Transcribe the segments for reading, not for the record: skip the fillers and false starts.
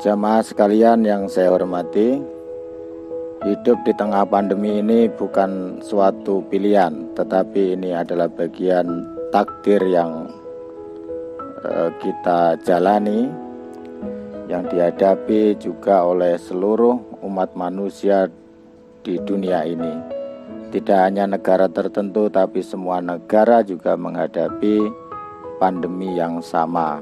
Jamaah sekalian yang saya hormati, hidup di tengah pandemi ini bukan suatu pilihan, tetapi ini adalah bagian takdir yang kita jalani, yang dihadapi juga oleh seluruh umat manusia di dunia ini. Tidak hanya negara tertentu, tapi semua negara juga menghadapi pandemi yang sama.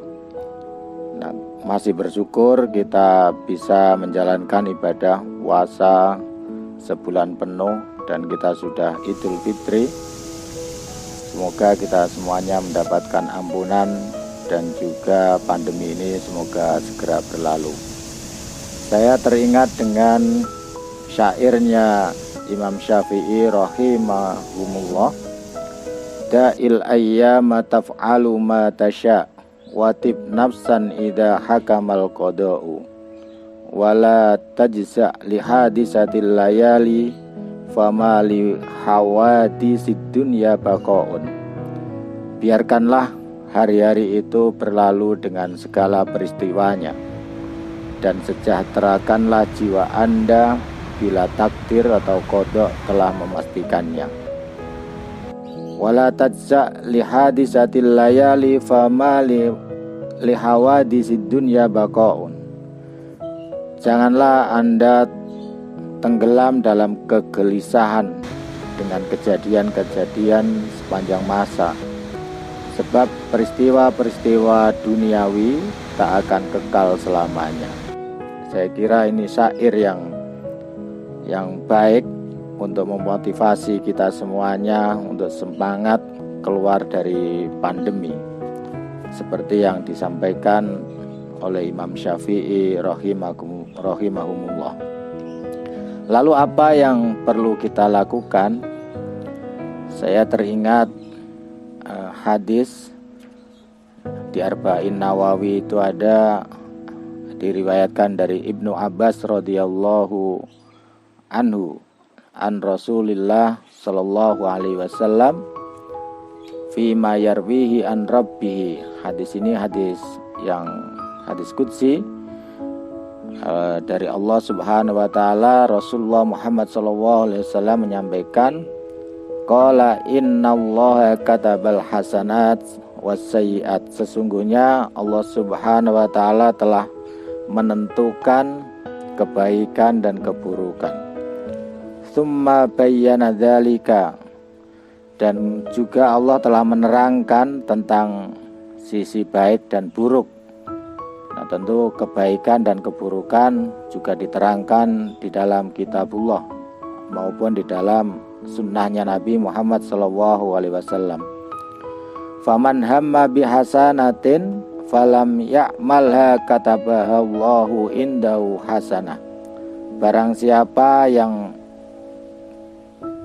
Nah, masih bersyukur kita bisa menjalankan ibadah puasa sebulan penuh dan kita sudah Idul Fitri. Semoga kita semuanya mendapatkan ampunan dan juga pandemi ini semoga segera berlalu. Saya teringat dengan syairnya Imam Syafi'i rahimahumullah, da'il ayyama taf'alu ma tasya' watib nafsan idha hakamal qada'u wala tajza' li hadisatil layali fama li hawadisid dunya baqa'un. Biarkanlah hari-hari itu berlalu dengan segala peristiwanya, dan sejahterakanlah jiwa Anda bila takdir atau qada telah memastikannya. Wala tajza' li hadisatil layali fama li hawadisid dunya baqa'un. Janganlah Anda tenggelam dalam kegelisahan dengan kejadian-kejadian sepanjang masa, sebab peristiwa-peristiwa duniawi tak akan kekal selamanya. Saya kira ini syair yang baik untuk memotivasi kita semuanya untuk semangat keluar dari pandemi, seperti yang disampaikan oleh Imam Syafi'i rahimahumullah. Lalu apa yang perlu kita lakukan? Saya teringat hadis di Arba'in Nawawi, itu ada diriwayatkan dari Ibnu Abbas radhiyallahu anhu an Rasulillah sallallahu alaihi wasallam fima yarwihi an rabbih. Hadis ini hadis qudsi dari Allah Subhanahu wa taala. Rasulullah Muhammad sallallahu alaihi wasallam menyampaikan, qala innallaha katabal hasanat wassayiat. Sesungguhnya Allah Subhanahu wa taala telah menentukan kebaikan dan keburukan. Tsumma bayyana dzalika, dan juga Allah telah menerangkan tentang sisi baik dan buruk. Nah, tentu kebaikan dan keburukan juga diterangkan di dalam kitabullah maupun di dalam sunnahnya Nabi Muhammad SAW. Faman hamma bihasanatin falam ya'malha katabahallahu indahu hasanah. Barang siapa yang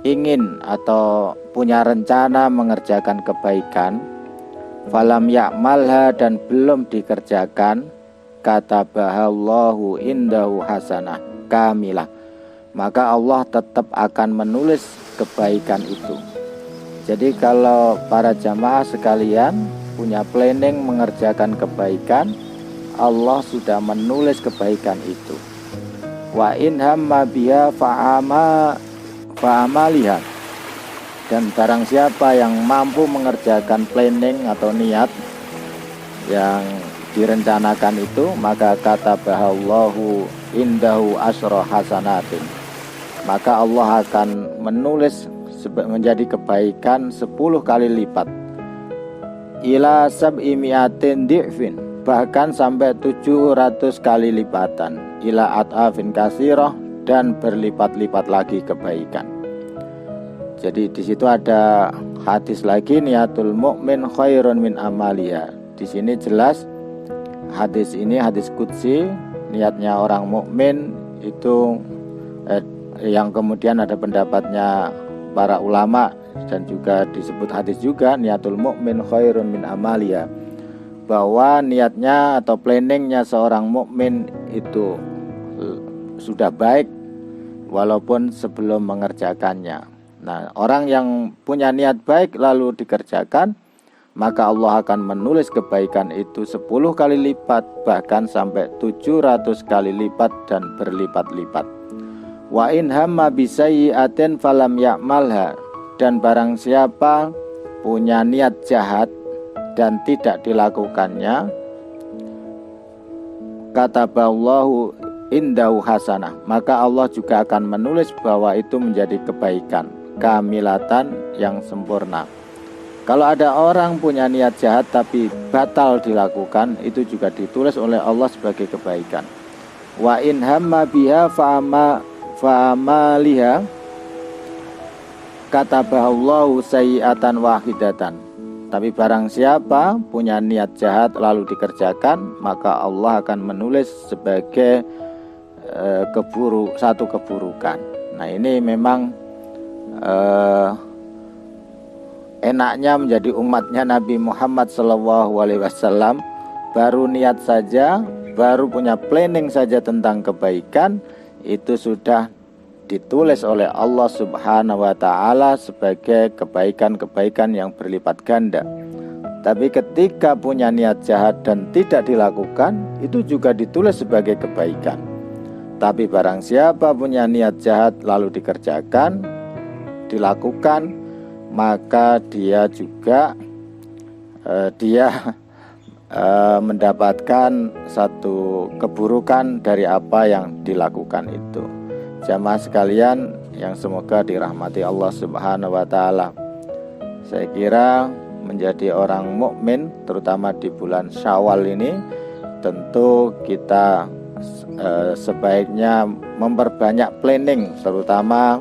ingin atau punya rencana mengerjakan kebaikan, falam ya'malha, dan belum dikerjakan, katabahallahu indahu hasanah kamilah, maka Allah tetap akan menulis kebaikan itu. Jadi kalau para jamaah sekalian punya planning mengerjakan kebaikan, Allah sudah menulis kebaikan itu. Wa in hamma biha fa'amaliha, dan barang siapa yang mampu mengerjakan planning atau niat yang direncanakan itu, maka katabahallahu indahu asyra hasanatin, maka Allah akan menulis menjadi kebaikan 10 kali lipat, ila sab'imiatin di'fin, bahkan sampai 700 kali lipatan, ila at'afin kasirah, dan berlipat-lipat lagi kebaikan. Jadi di situ ada hadis lagi, niatul mukmin khairun min amalia. Di sini jelas hadis ini hadis qudsi, niatnya orang mukmin itu yang kemudian ada pendapatnya para ulama, dan juga disebut hadis juga niatul mukmin khairun min amalia, bahwa niatnya atau planningnya seorang mukmin itu sudah baik walaupun sebelum mengerjakannya. Nah, orang yang punya niat baik lalu dikerjakan, maka Allah akan menulis kebaikan itu 10 kali lipat, bahkan sampai 700 kali lipat dan berlipat-lipat. Wa in hamma bisayyi'atin falam ya'malha, dan barang siapa punya niat jahat dan tidak dilakukannya, kataballahu indahu hasanah, maka Allah juga akan menulis bahwa itu menjadi kebaikan kamilatan yang sempurna. Kalau ada orang punya niat jahat tapi batal dilakukan, itu juga ditulis oleh Allah sebagai kebaikan. Wa in hamma biha fa'amaliha katabahallahu sayyi'atan wahidatan. Tapi barang siapa punya niat jahat lalu dikerjakan, maka Allah akan menulis sebagai satu keburukan. Nah, ini memang enaknya menjadi umatnya Nabi Muhammad SAW, baru niat saja, baru punya planning saja tentang kebaikan, itu sudah ditulis oleh Allah Subhanahu wa Ta'ala sebagai kebaikan-kebaikan yang berlipat ganda. Tapi ketika punya niat jahat dan tidak dilakukan, itu juga ditulis sebagai kebaikan. Tapi barang siapa punya niat jahat lalu dikerjakan, dilakukan, maka dia juga mendapatkan satu keburukan dari apa yang dilakukan itu. Jamaah sekalian yang semoga dirahmati Allah Subhanahu wa Ta'ala, saya kira menjadi orang mukmin terutama di bulan Syawal ini, tentu kita sebaiknya memperbanyak planning, terutama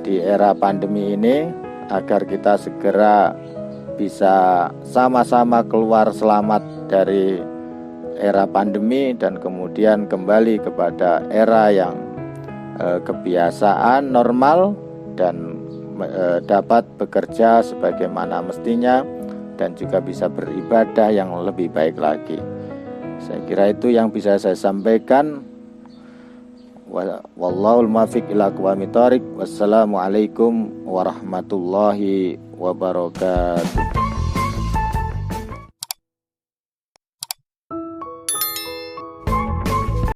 di era pandemi ini, agar kita segera bisa sama-sama keluar selamat dari era pandemi dan kemudian kembali kepada era yang kebiasaan normal dan dapat bekerja sebagaimana mestinya dan juga bisa beribadah yang lebih baik lagi. Saya kira itu yang bisa saya sampaikan. Wallahul muwaffiq ila aqwamit thoriq. Wassalamualaikum warahmatullahi wabarakatuh.